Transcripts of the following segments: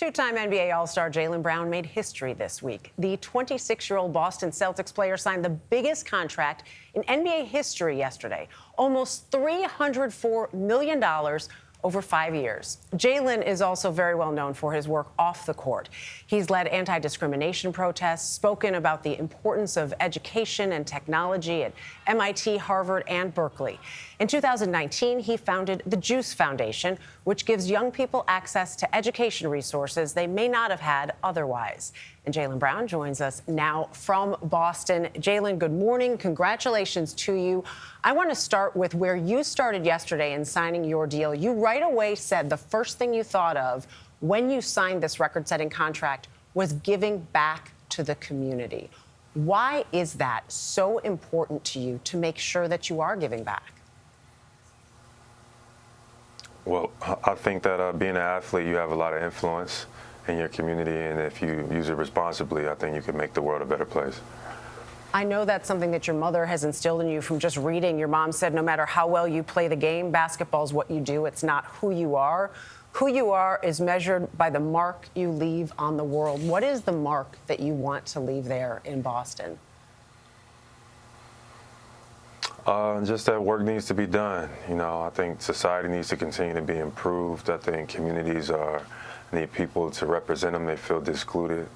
Two-time NBA All-Star Jalen Brown made history this week. The 26-year-old Boston Celtics player signed the biggest contract in NBA history yesterday, almost $304 million over 5 years. Jalen is also very well known for his work off the court. He's led anti-discrimination protests, spoken about the importance of education and technology at MIT, Harvard, and Berkeley. In 2019, he founded the Juice Foundation, which gives young people access to education resources they may not have had otherwise. And Jalen Brown joins us now from Boston. Jalen, good morning. Congratulations to you. I want to start with where you started yesterday in signing your deal. You right away said the first thing you thought of when you signed this record-setting contract was giving back to the community. Why is that so important to you to make sure that you are giving back? Well, I think that being an athlete, you have a lot of influence in your community, and if you use it responsibly, I think you can make the world a better place. I know that's something that your mother has instilled in you from just reading. Your mom said no matter how well you play the game, basketball is what you do. It's not who you are. Who you are is measured by the mark you leave on the world. What is the mark that you want to leave there in Boston? Just that work needs to be done. You know, I think society needs to continue to be improved. I think communities need people to represent them. They feel excluded.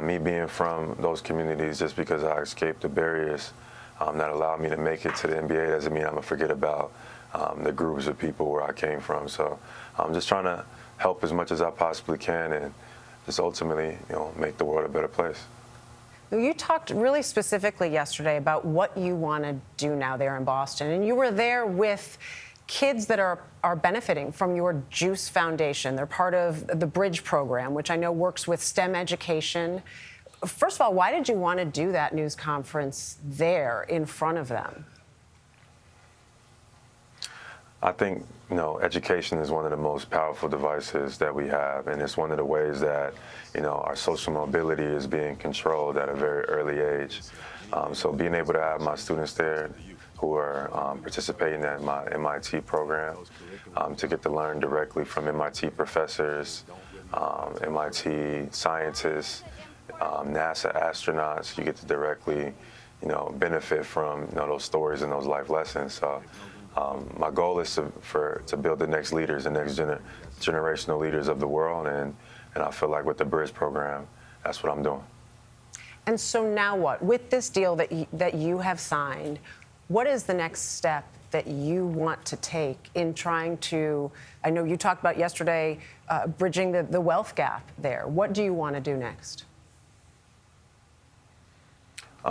Me being from those communities, just because I escaped the barriers that allowed me to make it to the NBA, doesn't mean I'm gonna forget about the groups of people where I came from. So I'm just trying to help as much as I possibly can, and just ultimately, make the world a better place. You talked really specifically yesterday about what you want to do now there in Boston, and you were there with kids that are benefiting from your Juice Foundation. They're part of the Bridge program, which I know works with STEM education. First of all, why did you want to do that news conference there in front of them? I think, education is one of the most powerful devices that we have, and it's one of the ways that, our social mobility is being controlled at a very early age. So being able to have my students there who are participating in my MIT program, to get to learn directly from MIT professors, MIT scientists, NASA astronauts, you get to directly, benefit from those stories and those life lessons. So my goal is to build the next leaders, the next generational leaders of the world, and I feel like with the Bridge program, that's what I'm doing. And so now what? With this deal that you have signed, what is the next step that you want to take in trying to, I know you talked about yesterday, bridging the wealth gap there. What do you want to do next? I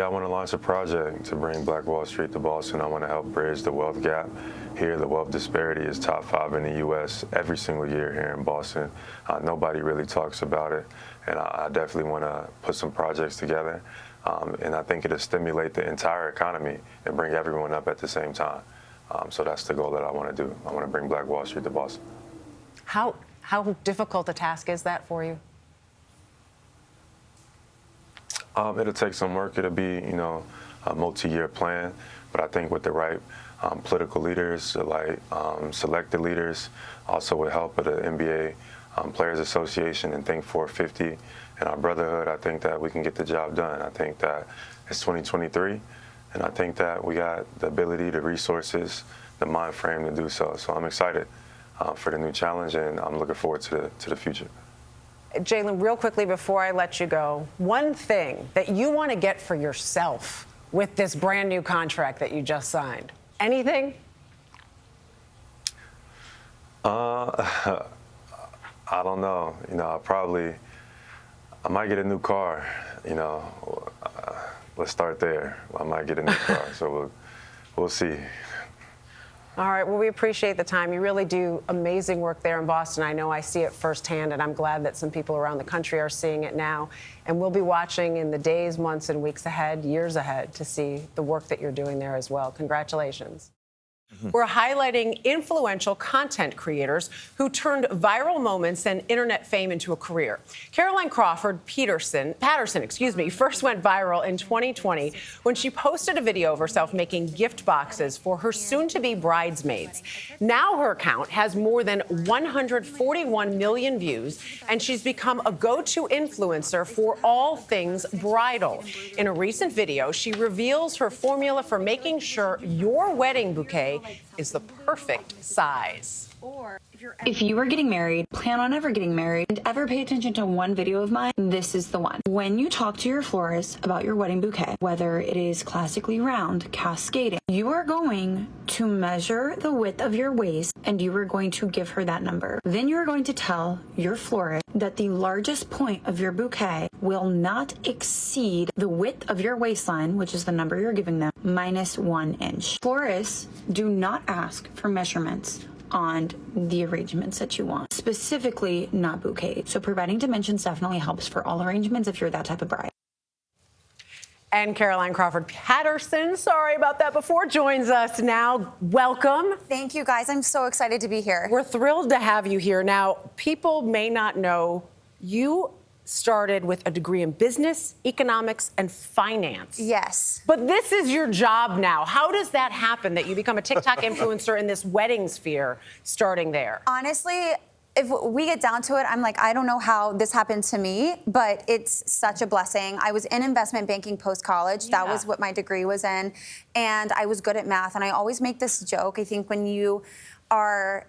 want to launch a project to bring Black Wall Street to Boston. I want to help bridge the wealth gap. Here, the wealth disparity is top 5 in the U.S. every single year here in Boston. Nobody really talks about it, and I definitely want to put some projects together. And I think it'll stimulate the entire economy and bring everyone up at the same time. So that's the goal that I want to do. I want to bring Black Wall Street to Boston. How difficult a task is that for you? It'll take some work. It'll be, a multi-year plan. But I think with the right political leaders, like selected leaders, also with help of the NBA Players Association and Think 450 and our brotherhood, I think that we can get the job done. I think that it's 2023, and I think that we got the ability, the resources, the mind frame to do so. So I'm excited for the new challenge, and I'm looking forward to the future. Jalen, real quickly before I let you go, one thing that you want to get for yourself with this brand new contract that you just signed. Anything? I don't know. I might get a new car. Let's start there. I might get a new car, so we'll see. All right, well, we appreciate the time. You really do amazing work there in Boston. I know I see it firsthand, and I'm glad that some people around the country are seeing it now. And we'll be watching in the days, months, and weeks ahead, years ahead, to see the work that you're doing there as well. Congratulations. We're highlighting influential content creators who turned viral moments and internet fame into a career. Caroline Crawford Patterson, first went viral in 2020 when she posted a video of herself making gift boxes for her soon-to-be bridesmaids. Now her account has more than 141 million views, and she's become a go-to influencer for all things bridal. In a recent video, she reveals her formula for making sure your wedding bouquet is the perfect size. If you are getting married, plan on ever getting married, and ever pay attention to one video of mine, this is the one. When you talk to your florist about your wedding bouquet, whether it is classically round, cascading, you are going to measure the width of your waist and you are going to give her that number. Then you are going to tell your florist that the largest point of your bouquet will not exceed the width of your waistline, which is the number you're giving them, minus 1 inch. Florists do not ask for measurements on the arrangements that you want, specifically not bouquets. So providing dimensions definitely helps for all arrangements if you're that type of bride. And Caroline Crawford Patterson, sorry about that before, joins us now. Welcome. Thank you, guys. I'm so excited to be here. We're thrilled to have you here. Now, people may not know you started with a degree in business, economics, and finance. Yes. But this is your job now. How does that happen that you become a TikTok influencer in this wedding sphere starting there? Honestly, if we get down to it, I'm like, I don't know how this happened to me, but it's such a blessing. I was in investment banking post-college. Yeah. That was what my degree was in. And I was good at math. And I always make this joke. I think when you are,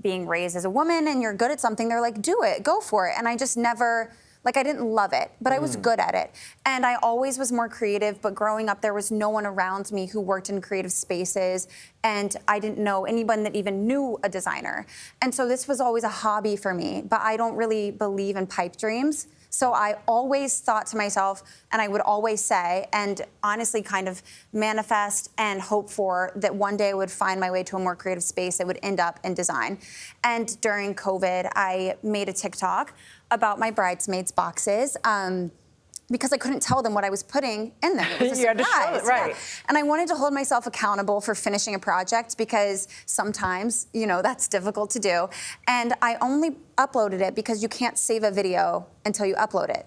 being raised as a woman and you're good at something, they're like, do it, go for it. And I just never, I didn't love it, but I was good at it. And I always was more creative, but growing up, there was no one around me who worked in creative spaces. And I didn't know anyone that even knew a designer. And so this was always a hobby for me, but I don't really believe in pipe dreams. So I always thought to myself, and I would always say, and honestly kind of manifest and hope for that one day I would find my way to a more creative space that would end up in design. And during COVID, I made a TikTok about my bridesmaids boxes. Because I couldn't tell them what I was putting in them. It was a You had to show surprise. it, right. Yeah. And I wanted to hold myself accountable for finishing a project because sometimes, that's difficult to do. And I only uploaded it because you can't save a video until you upload it.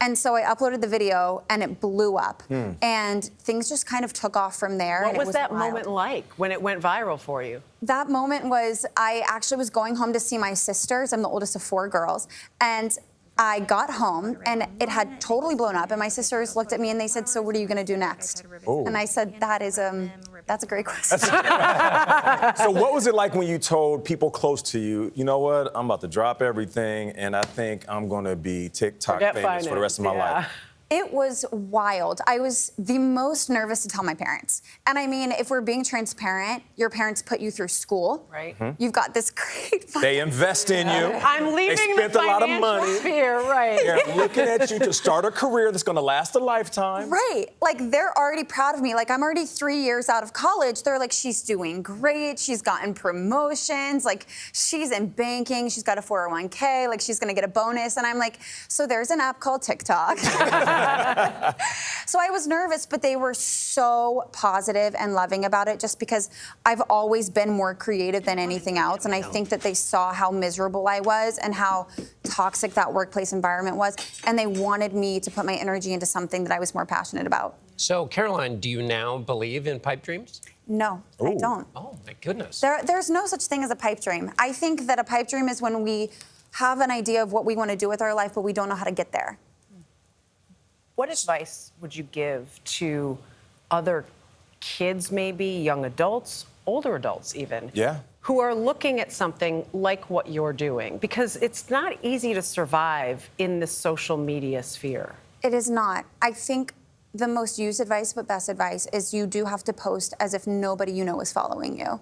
And so I uploaded the video and it blew up. And things just kind of took off from there. What and was that wild. moment like when it went viral for you? That moment was, I actually was going home to see my sisters. I'm the oldest of 4 girls. And I got home and it had totally blown up, and my sisters looked at me and they said, "So what are you going to do next?" Ooh. And I said, that's a great question. So what was it like when you told people close to you, you know what, I'm about to drop everything and I think I'm going to be TikTok Forget famous for the rest of my life? It was wild. I was the most nervous to tell my parents. And I mean, if we're being transparent, your parents put you through school. Right. You've got this great... They invest in you. I'm leaving They spent the a lot of financial money. sphere, right. They're looking at you to start a career that's going to last a lifetime. Right. They're already proud of me. I'm already 3 years out of college. They're like, she's doing great. She's gotten promotions. She's in banking. She's got a 401k. She's going to get a bonus. And I'm like, so there's an app called TikTok. So I was nervous, but they were so positive and loving about it just because I've always been more creative than anything else. And I think that they saw how miserable I was and how toxic that workplace environment was. And they wanted me to put my energy into something that I was more passionate about. So, Caroline, do you now believe in pipe dreams? No, I don't. Oh, my goodness. There's no such thing as a pipe dream. I think that a pipe dream is when we have an idea of what we want to do with our life, but we don't know how to get there. What advice would you give to other kids, maybe young adults, older adults even, who are looking at something like what you're doing? Because it's not easy to survive in the social media sphere. It is not. I think the most used advice, but best advice, is you do have to post as if nobody you know is following you.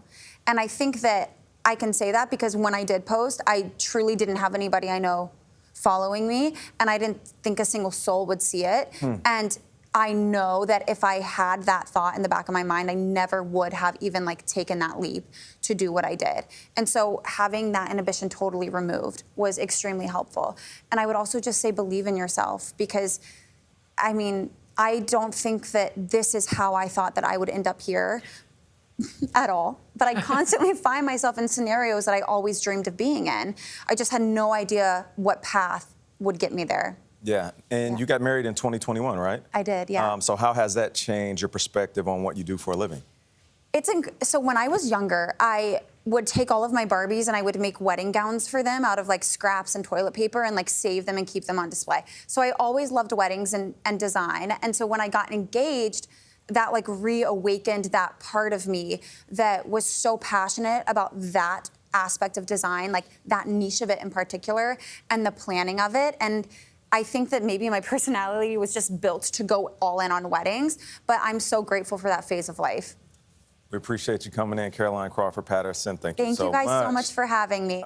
And I think that I can say that because when I did post, I truly didn't have anybody I know following me, and I didn't think a single soul would see it. And I know that if I had that thought in the back of my mind, I never would have even taken that leap to do what I did. And so having that inhibition totally removed was extremely helpful. And I would also just say believe in yourself, because I don't think that this is how I thought that I would end up here. at all, but I constantly find myself in scenarios that I always dreamed of being in. I just had no idea what path would get me there. Yeah, and you got married in 2021, right? I did, yeah. So how has that changed your perspective on what you do for a living? So when I was younger, I would take all of my Barbies and I would make wedding gowns for them out of like scraps and toilet paper and like save them and keep them on display. So I always loved weddings and design. And so when I got engaged, that like reawakened that part of me that was so passionate about that aspect of design, like that niche of it in particular, and the planning of it. And I think that maybe my personality was just built to go all in on weddings, but I'm so grateful for that phase of life. We appreciate you coming in, Caroline Crawford Patterson. Thank you so much. Thank you guys so much for having me.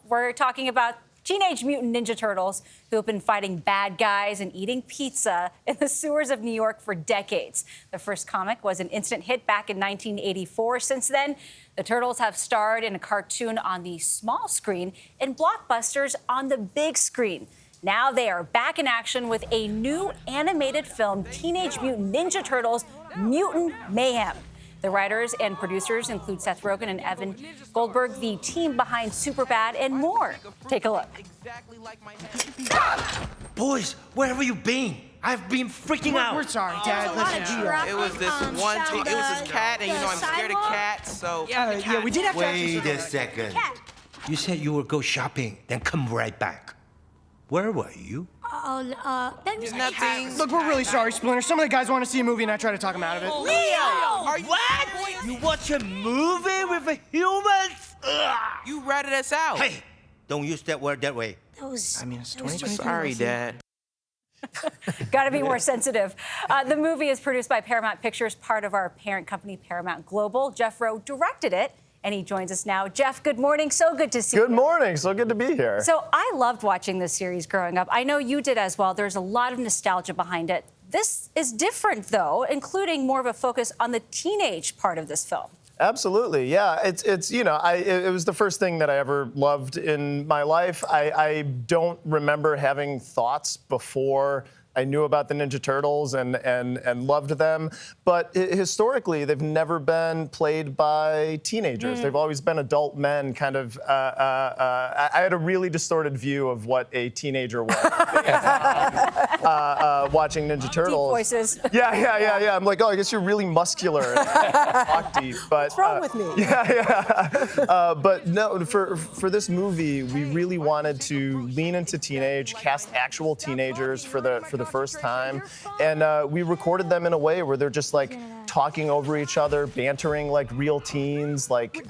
We're talking about Teenage Mutant Ninja Turtles, who have been fighting bad guys and eating pizza in the sewers of New York for decades. The first comic was an instant hit back in 1984. Since then, the Turtles have starred in a cartoon on the small screen and blockbusters on the big screen. Now they are back in action with a new animated film, Teenage Mutant Ninja Turtles, Mutant Mayhem. The writers and producers include Seth Rogen and Evan Goldberg, the team behind Superbad, and more. Take a look. Boys, where have you been? I've been freaking out. We're sorry, Dad. It was this it was this cat, and I'm scared of cats, so. Yeah, we did have to. Wait a second. You said you would go shopping, then come right back. Where were you? Nothing. Look, we're really sorry, Splinter. Some of the guys want to see a movie, and I try to talk them out of it. Are you What? You watch a movie with a humans? Ugh. You ratted us out. Hey, don't use that word that way. I mean, it's 2023. Sorry, Dad. Got to be more sensitive. The movie is produced by Paramount Pictures, part of our parent company, Paramount Global. Jeff Rowe directed it, and he joins us now. Jeff, good morning. So good to see you. Good morning. So good to be here. So I loved watching this series growing up. I know you did as well. There's a lot of nostalgia behind it. This is different, though, including more of a focus on the teenage part of this film. Absolutely, yeah. It's you know, it was the first thing that I ever loved in my life. I don't remember having thoughts before I knew about the Ninja Turtles and loved them. But historically, they've never been played by teenagers. They've always been adult men, kind of. I had a really distorted view of what a teenager was watching Ninja Turtles. Deep voices. Yeah. I'm like, oh, I guess you're really muscular and talk deep. But, What's wrong with me? But no, for this movie, we really wanted to lean into teenage, cast actual teenagers for the first time, and we recorded them in a way where they're just like talking over each other, bantering like real teens, like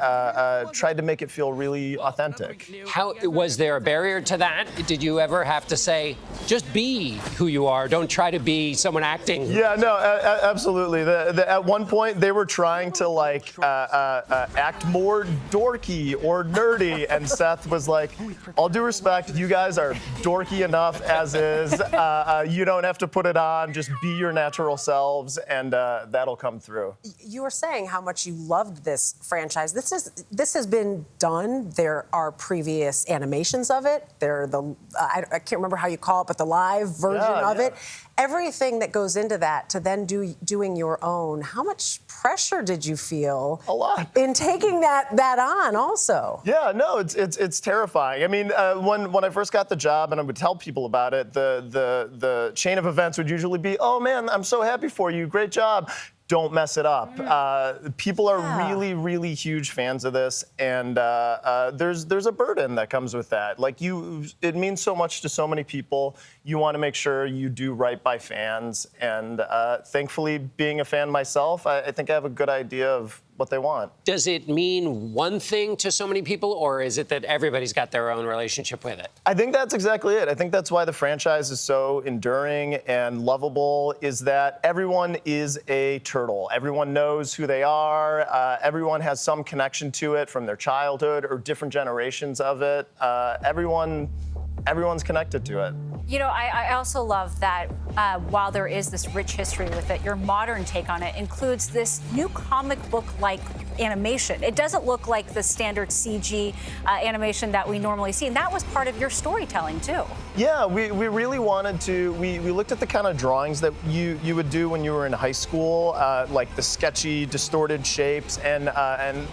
tried to make it feel really authentic. How was there a barrier to that? Did you ever have to say, just be who you are, don't try to be someone acting? Yeah, no, absolutely. At one point, they were trying to like act more dorky or nerdy, and Seth was like, all due respect, you guys are dorky enough as is. You don't have to put it on, just be your natural selves, and that'll come through. You were saying how much you loved this franchise. This has been done. There are previous animations of it. There are I can't remember how you call it, but the live version of it. Everything that goes into that to then doing your own. How much pressure did you feel? A lot. In taking that on also. Yeah, no, it's terrifying. I mean, when I first got the job and I would tell people about it, the chain of events would usually be, oh man, I'm so happy for you, great job. Don't mess it up. People are really, really huge fans of this, and there's a burden that comes with that. Like it means so much to so many people. You want to make sure you do right by fans, and thankfully, being a fan myself, I think I have a good idea of what they want. Does it mean one thing to so many people, or is it that everybody's got their own relationship with it? I think that's exactly it. I think that's why the franchise is so enduring and lovable, is that everyone is a turtle. Everyone knows who they are. Everyone has some connection to it from their childhood or different generations of it. Everyone's connected to it. You know, I also love that while there is this rich history with it, your modern take on it includes this new comic book-like animation. It doesn't look like the standard CG animation that we normally see, and that was part of your storytelling too. Yeah, we really wanted to. We looked at the kind of drawings that you would do when you were in high school, like the sketchy, distorted shapes, and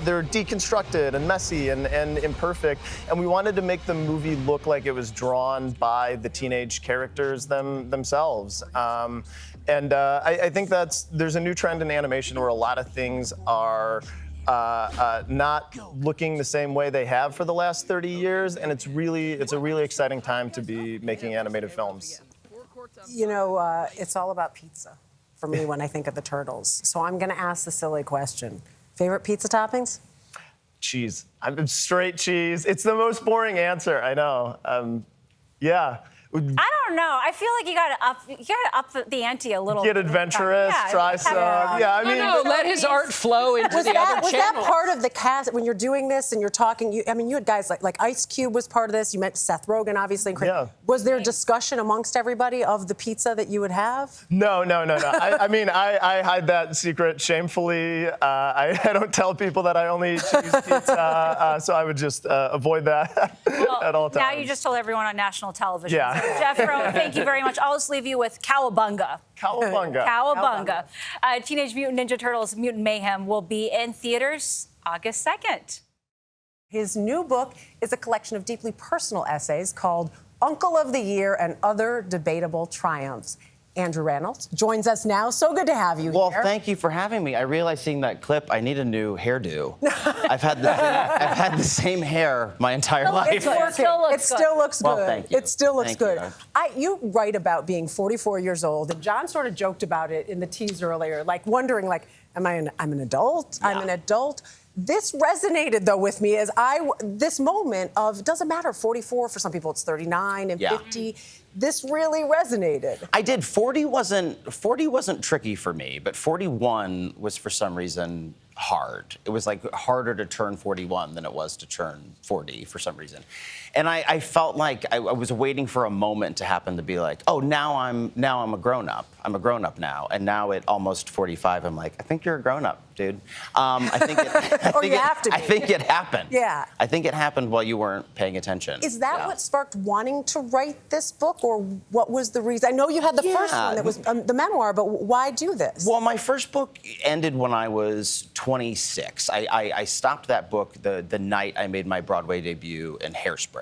they're deconstructed and messy and imperfect. And we wanted to make the movie look like it was drawn by the teenage characters themselves. I think there's a new trend in animation where a lot of things are not looking the same way they have for the last 30 years, and it's a really exciting time to be making animated films. You know, it's all about pizza for me when I think of the Turtles. So I'm going to ask the silly question. Favorite pizza toppings? Cheese. I'm straight cheese. It's the most boring answer, I know. Yeah. I don't know. I feel like you gotta up the ante a little. Get adventurous, try some. Yeah, I mean, no, let his art flow into the other Was channels. that part of the cast when you're doing this and you're talking? You had guys like Ice Cube was part of this. You met Seth Rogen, obviously. Yeah. Was there discussion amongst everybody of the pizza that you would have? No. I mean, I hide that secret shamefully. I don't tell people that I only eat cheese pizza, so I would just avoid that at all times. Now you just told everyone on national television. Yeah. So, Jeff Rowe, thank you very much. I'll just leave you with Cowabunga. Cowabunga. Cowabunga. Teenage Mutant Ninja Turtles Mutant Mayhem will be in theaters August 2nd. His new book is a collection of deeply personal essays called Uncle of the Year and Other Debatable Triumphs. Andrew Rannells joins us now. So good to have you Well, here. thank you for having me. I realized seeing that clip, I need a new hairdo. I've had the same hair my entire life. It still looks Well, good. thank you. It still looks Thank good. you. You write about being 44 years old, and John sort of joked about it in the teaser earlier, like wondering, I'm an adult? Yeah. I'm an adult. This resonated, though, with me as this moment of, it doesn't matter, 44, for some people it's 39 and 50. This really resonated. I did. 40 wasn't tricky for me, but 41 was for some reason hard. It was like harder to turn 41 than it was to turn 40 for some reason. And I felt like I was waiting for a moment to happen to be like, oh, now I'm a grown up. I'm a grown up now. And now at almost 45, I'm like, I think you're a grown up, dude. I think it happened. Yeah. I think it happened while you weren't paying attention. Is that what sparked wanting to write this book, or what was the reason? I know you had the first one that was the memoir, but why do this? Well, my first book ended when I was 26. I stopped that book the night I made my Broadway debut in Hairspray.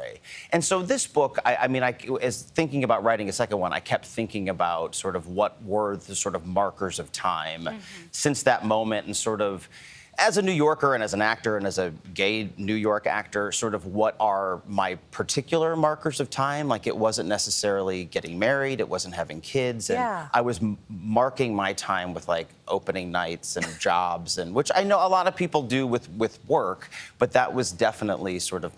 And so this book, as thinking about writing a second one, I kept thinking about sort of what were the sort of markers of time since that moment, and sort of, as a New Yorker and as an actor and as a gay New York actor, sort of what are my particular markers of time? Like, it wasn't necessarily getting married, it wasn't having kids, and I was marking my time with like opening nights and jobs, and which I know a lot of people do with work, but that was definitely sort of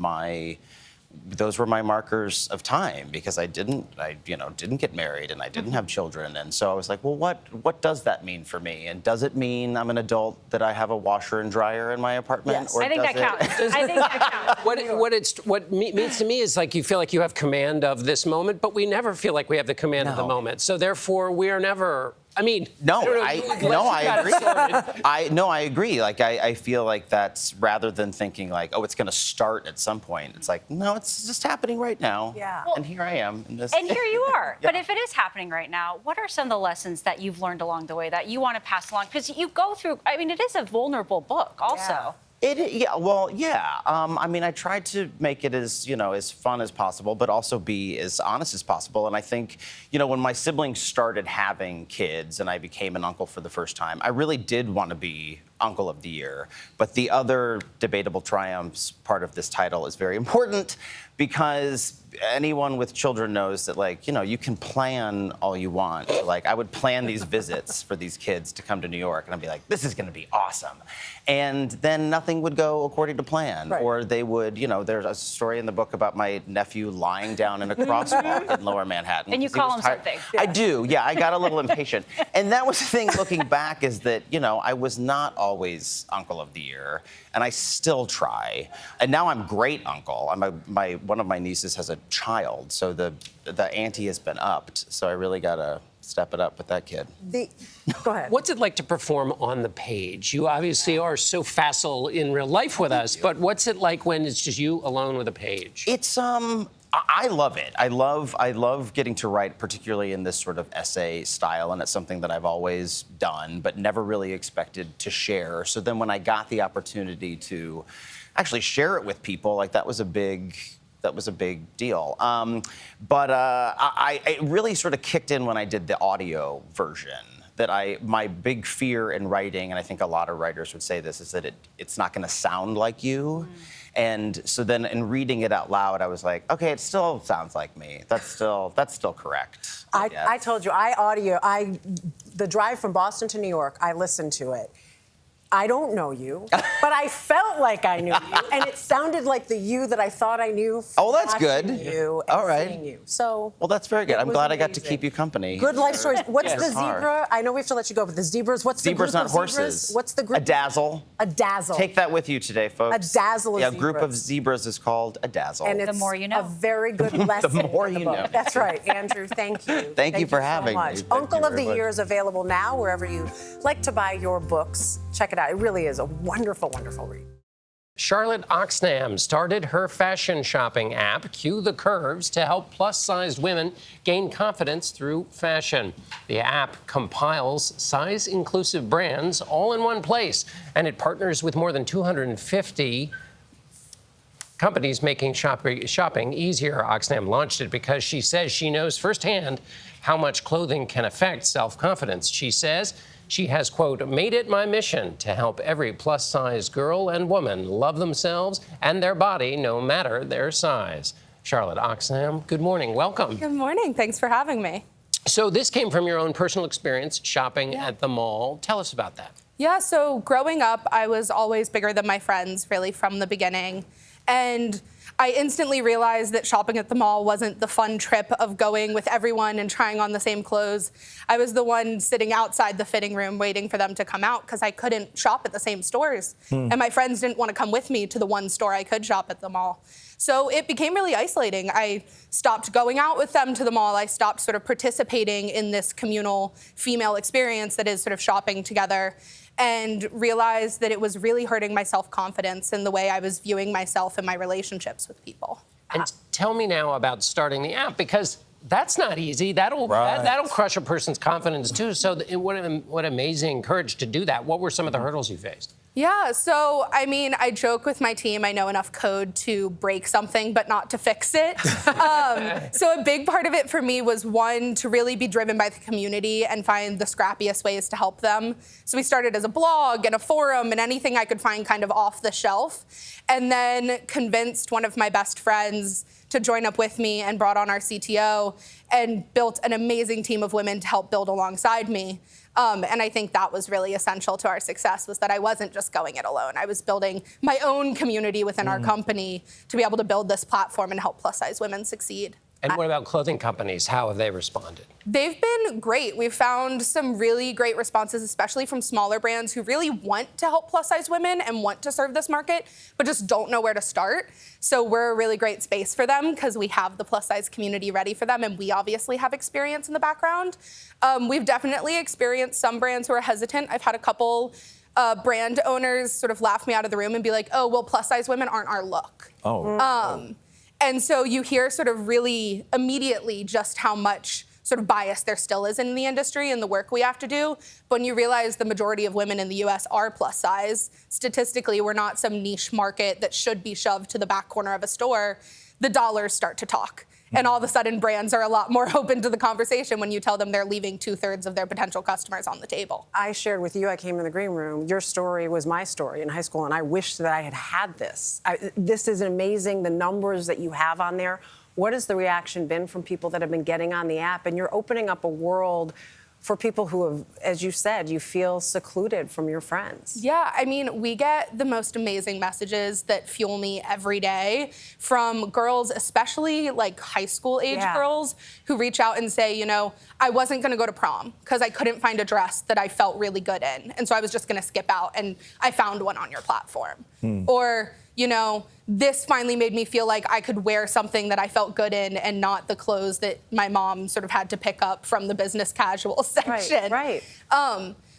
those were my markers of time, because I didn't get married and I didn't have children. And so I was like, well, what does that mean for me? And does it mean I'm an adult that I have a washer and dryer in my apartment? Yes. Or I think that counts. I think that counts. What means to me is like you feel like you have command of this moment, but we never feel like we have the command of the moment. So therefore, we are never. I mean, I agree. Like, I feel like that's, rather than thinking like, oh, it's going to start at some point. It's like, no, it's just happening right now. Yeah. And here I am. And here you are. But if it is happening right now, what are some of the lessons that you've learned along the way that you want to pass along? Because you go through, it is a vulnerable book also. Yeah. I tried to make it as fun as possible, but also be as honest as possible. And I think, when my siblings started having kids and I became an uncle for the first time, I really did want to be Uncle of the Year. But the other debatable triumphs part of this title is very important, because anyone with children knows that, you can plan all you want. Like, I would plan these visits for these kids to come to New York, and I'd be like, this is going to be awesome. And then nothing would go according to plan. Right. Or they would, there's a story in the book about my nephew lying down in a crosswalk in Lower Manhattan. And you call him something. I do, yeah. I got a little impatient. And that was the thing, looking back, is that, I was not always Uncle of the Year, and I still try. And now I'm great uncle. One of my nieces has a child, so the ante has been upped. So I really gotta step it up with that kid. Go ahead. What's it like to perform on the page? You obviously are so facile in real life with us, but what's it like when it's just you alone with a page? It's I love it. I love getting to write, particularly in this sort of essay style, and it's something that I've always done, but never really expected to share. So then when I got the opportunity to actually share it with people, like that was a big deal. It really sort of kicked in when I did the audio version. My big fear in writing, and I think a lot of writers would say this, is that it's not going to sound like you. And so then in reading it out loud, I was like, okay, it still sounds like me. That's still correct. I told you, the drive from Boston to New York, I listened to it. I don't know you, but I felt like I knew you, and it sounded like the you that I thought I knew. Oh, that's good. You and all right. seeing you. So. Well, that's very good. I'm glad amazing. I got to keep you company. Good life stories. What's the hard. zebra? I know we have to let you go, but the zebras. What's zebras, the group not of horses. Zebras? What's the group? A dazzle. A dazzle. Take that with you today, folks. A dazzle of zebras. zebras. A group of zebras is called a dazzle. And it's the more you know. A very good lesson. The more in the you book. know. That's right, Andrew. Thank you. Thank you for having so me. much. Thank Uncle you of the very Year much. is available now wherever you like to buy your books. Check it out. It really is a wonderful, wonderful read. Charlotte Oxnam started her fashion shopping app, Cue the Curves, to help plus-sized women gain confidence through fashion. The app compiles size-inclusive brands all in one place, and it partners with more than 250 companies making shopping easier. Oxnam launched it because she says she knows firsthand how much clothing can affect self-confidence. She says she has, quote, made it my mission to help every plus-size girl and woman love themselves and their body, no matter their size. Charlotte Oxnam, good morning. Welcome. Good morning. Thanks for having me. So this came from your own personal experience shopping at the mall. Tell us about that. Yeah, so growing up, I was always bigger than my friends, really, from the beginning. And I instantly realized that shopping at the mall wasn't the fun trip of going with everyone and trying on the same clothes. I was the one sitting outside the fitting room waiting for them to come out because I couldn't shop at the same stores. And my friends didn't want to come with me to the one store I could shop at the mall. So it became really isolating. I stopped going out with them to the mall. I stopped sort of participating in this communal female experience that is sort of shopping together, and realized that it was really hurting my self-confidence and the way I was viewing myself and my relationships with people. And tell me now about starting the app, because that's not easy. That'll crush a person's confidence too. So what amazing courage to do that. What were some of the hurdles you faced? Yeah, so I mean, I joke with my team, I know enough code to break something, but not to fix it. So a big part of it for me was, one, to really be driven by the community and find the scrappiest ways to help them. So we started as a blog and a forum and anything I could find kind of off the shelf, and then convinced one of my best friends to join up with me and brought on our CTO and built an amazing team of women to help build alongside me. And I think that was really essential to our success, was that I wasn't just going it alone. I was building my own community within our company to be able to build this platform and help plus-size women succeed. And what about clothing companies? How have they responded? They've been great. We've found some really great responses, especially from smaller brands who really want to help plus-size women and want to serve this market, but just don't know where to start. So we're a really great space for them because we have the plus-size community ready for them, and we obviously have experience in the background. We've definitely experienced some brands who are hesitant. I've had a couple brand owners sort of laugh me out of the room and be like, oh, well, plus-size women aren't our look. And so you hear sort of really immediately just how much sort of bias there still is in the industry and the work we have to do. But when you realize the majority of women in the US are plus size, statistically, we're not some niche market that should be shoved to the back corner of a store, the dollars start to talk. And all of a sudden, brands are a lot more open to the conversation when you tell them they're leaving 2/3 of their potential customers on the table. I shared with you, I came in the green room, your story was my story in high school, and I wish that I had had this. This is amazing, the numbers that you have on there. What has the reaction been from people that have been getting on the app? And you're opening up a world for people who have, as you said, you feel secluded from your friends. Yeah, I mean, we get the most amazing messages that fuel me every day from girls, especially like high school age girls, who reach out and say, you know, I wasn't gonna go to prom because I couldn't find a dress that I felt really good in. And so I was just gonna skip out, and I found one on your platform. Or, you know, this finally made me feel like I could wear something that I felt good in and not the clothes that my mom sort of had to pick up from the business casual section. Right.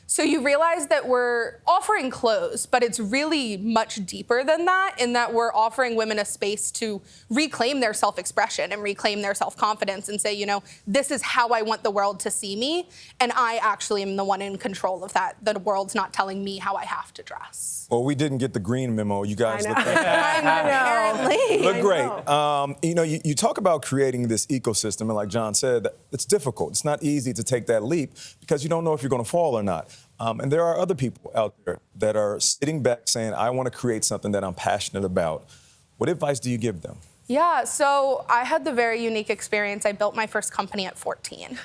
So you realize that we're offering clothes, but it's really much deeper than that, in that we're offering women a space to reclaim their self-expression and reclaim their self-confidence and say, you know, this is how I want the world to see me, and I actually am the one in control of that. The world's not telling me how I have to dress. Well, we didn't get the green memo. You guys look Apparently. look great. You know, you talk about creating this ecosystem, and like John said, it's difficult. It's not easy to take that leap because you don't know if you're going to fall or not. And there are other people out there that are sitting back saying, I want to create something that I'm passionate about. What advice do you give them? Yeah, so I had the very unique experience. I built my first company at 14.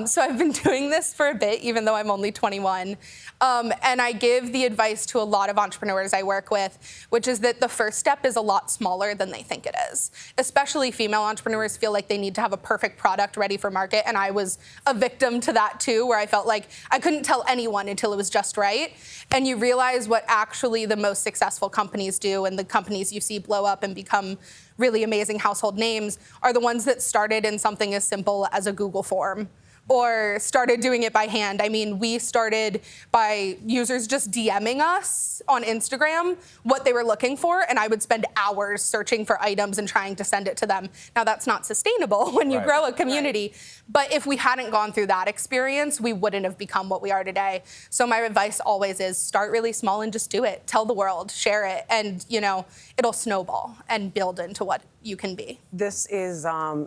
So I've been doing this for a bit, even though I'm only 21. And I give the advice to a lot of entrepreneurs I work with, which is that the first step is a lot smaller than they think it is. Especially female entrepreneurs feel like they need to have a perfect product ready for market. And I was a victim to that too, where I felt like I couldn't tell anyone until it was just right. And you realize what actually the most successful companies do, and the companies you see blow up and become really amazing household names are the ones that started in something as simple as a Google form or started doing it by hand. I mean, we started by users just DMing us on Instagram what they were looking for, and I would spend hours searching for items and trying to send it to them. Now, that's not sustainable when you grow a community, but if we hadn't gone through that experience, we wouldn't have become what we are today. So my advice always is start really small and just do it. Tell the world, share it, and you know, it'll snowball and build into what you can be. This is,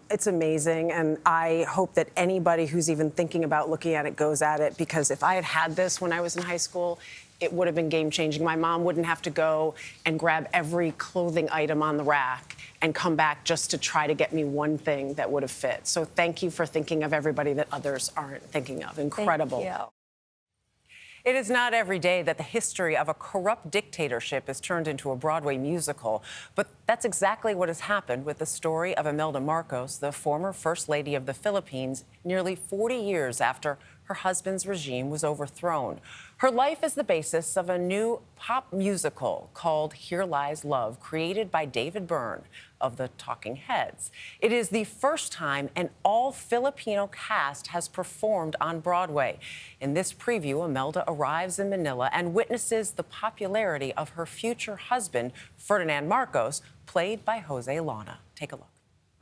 it's amazing, and I hope that anybody who's even thinking about looking at it goes at it, because if I had had this when I was in high school, it would have been game-changing. My mom wouldn't have to go and grab every clothing item on the rack and come back just to try to get me one thing that would have fit. So thank you for thinking of everybody that others aren't thinking of. Incredible. Thank you. It is not every day that the history of a corrupt dictatorship is turned into a Broadway musical, but that's exactly what has happened with the story of Imelda Marcos, the former First Lady of the Philippines, nearly 40 years after her husband's regime was overthrown. Her life is the basis of a new pop musical called Here Lies Love, created by David Byrne of the Talking Heads. It is the first time an all-Filipino cast has performed on Broadway. In this preview, Imelda arrives in Manila and witnesses the popularity of her future husband, Ferdinand Marcos, played by Jose Llana. Take a look.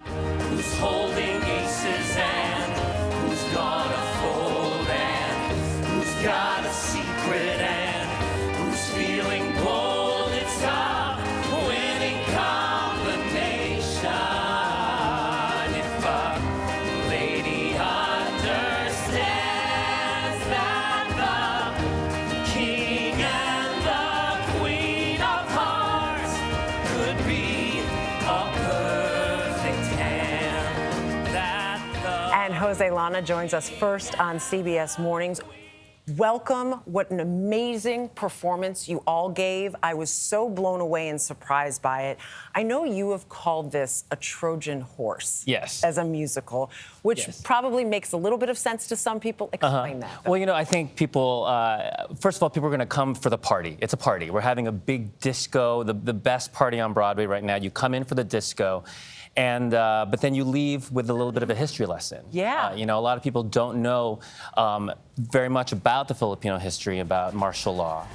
Who's holding aces and who's gonna fold and who's got a secret and who's feeling bold? It's a winning combination. If a lady understands that the king and the queen of hearts could be a perfect hand, And Jose Llana joins us first on CBS Mornings. Welcome. What an amazing performance you all gave. I was so blown away and surprised by it. I know you have called this a Trojan horse. Yes. As a musical, which probably makes a little bit of sense to some people. Explain that. Well, you know, I think people, first of all, people are going to come for the party. It's a party. We're having a big disco, the best party on Broadway right now. You come in for the disco. And but then you leave with a little bit of a history lesson. Yeah. You know, a lot of people don't know very much about the Filipino history, about martial law.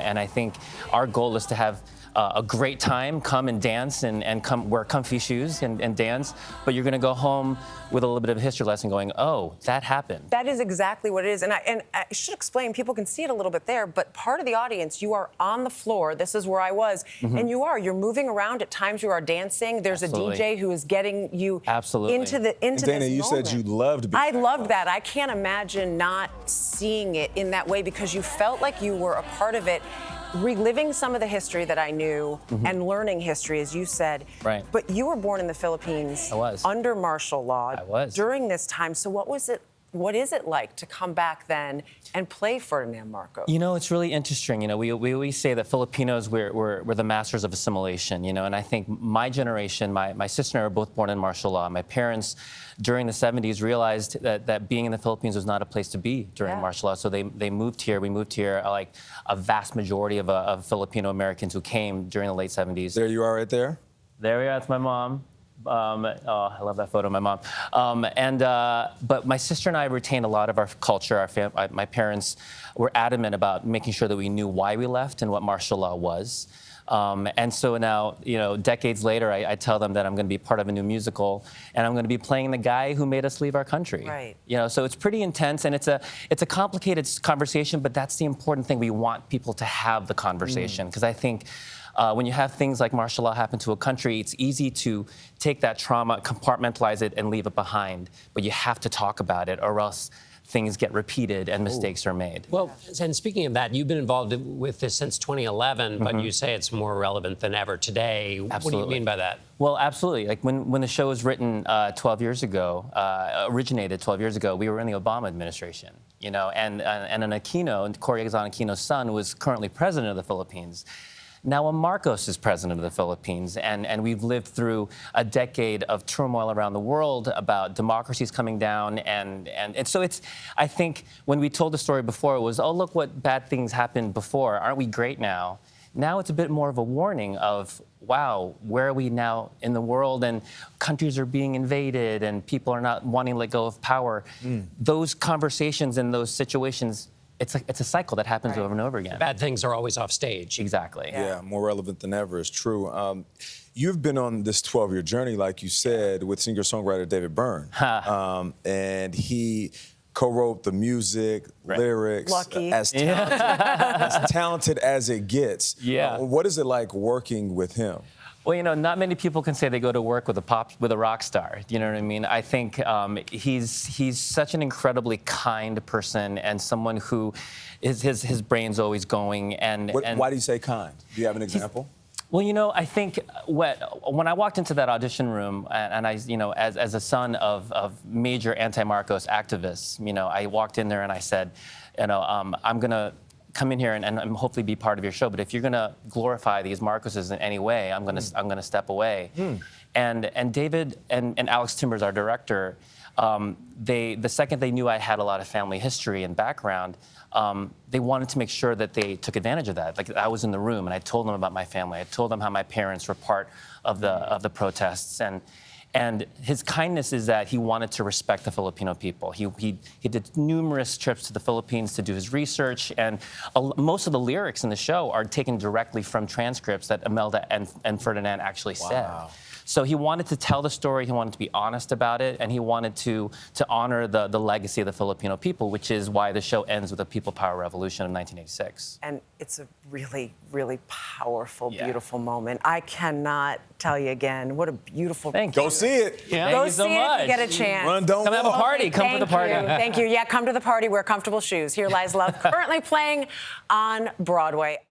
And I think our goal is to have a great time, come and dance and come wear comfy shoes and dance. But you're going to go home with a little bit of a history lesson going, oh, that happened. That is exactly what it is. And I should explain, people can see it a little bit there, but part of the audience, you are on the floor. This is where I was. And you're moving around. At times you are dancing. There's a DJ who is getting you into Dana, this you moment. said you loved being I loved that. I can't imagine not seeing it in that way, because you felt like you were a part of it, reliving some of the history that I knew and learning history, as you said. Right. But you were born in the Philippines. I was. Under martial law. I was. During this time. So what was it what is it like to come back then and play Ferdinand Marcos? You know, it's really interesting. You know, we always say that Filipinos, we're the masters of assimilation, you know, and I think my generation, my sister and I were both born in martial law. My parents, during the 70s, realized that being in the Philippines was not a place to be during martial law. So they moved here. We moved here, like a vast majority of Filipino Americans who came during the late 70s. There you are right there. There we are, that's my mom. I love that photo of my mom. But my sister and I retained a lot of our culture. My parents were adamant about making sure that we knew why we left and what martial law was. And so now, you know, decades later, I tell them that I'm going to be part of a new musical, and I'm going to be playing the guy who made us leave our country. Right. You know, so it's pretty intense, and it's a complicated conversation, but that's the important thing. We want people to have the conversation, because I think when you have things like martial law happen to a country, it's easy to take that trauma, compartmentalize it, and leave it behind. But you have to talk about it, or else things get repeated and mistakes are made. Well, and speaking of that, you've been involved with this since 2011, but you say it's more relevant than ever today. Absolutely. What do you mean by that? Well, absolutely. Like when the show was written 12 years ago, originated 12 years ago, we were in the Obama administration, you know, and an Aquino, Coryexon Aquino's son, was currently president of the Philippines. Now a Marcos is president of the Philippines, and we've lived through a decade of turmoil around the world about democracies coming down, and so it's, I think when we told the story before, it was, oh, look what bad things happened before, aren't we great now? Now it's a bit more of a warning of, wow, where are we now in the world, and countries are being invaded, and people are not wanting to let go of power. Those conversations and those situations, it's a cycle that happens over and over again. Bad things are always off stage. Exactly. Yeah, more relevant than ever is true. You've been on this 12-year journey, like you said, with singer-songwriter David Byrne. And he co-wrote the music, lyrics. Lucky. As talented as it gets. Yeah. What is it like working with him? Well, you know, not many people can say they go to work with a rock star. You know what I mean? I think he's such an incredibly kind person, and someone who his brain's always going. And Why do you say kind? Do you have an example? Well, you know, I think when I walked into that audition room, and I, you know, as a son of major anti-Marcos activists, you know, I walked in there and I said, you know, I'm gonna come in here and hopefully be part of your show, but if you're gonna glorify these Marcoses in any way, I'm gonna step away. And David and Alex Timbers, our director, the second they knew I had a lot of family history and background, they wanted to make sure that they took advantage of that. Like, I was in the room and I told them about my family. I told them how my parents were part of the protests, and his kindness is that he wanted to respect the Filipino people. He did numerous trips to the Philippines to do his research, and most of the lyrics in the show are taken directly from transcripts that Imelda and Ferdinand actually said. So he wanted to tell the story, he wanted to be honest about it, and he wanted to honor the legacy of the Filipino people, which is why the show ends with the People Power Revolution of 1986. And it's a really, really powerful, beautiful moment. I cannot tell you again what a beautiful. Thank you. Go see it. Yeah. Go Thank you so see it much. if you get a chance. Run, don't Come have a walk. party. Come for the party. Thank you. Yeah, come to the party. Wear comfortable shoes. Here Lies Love, currently playing on Broadway.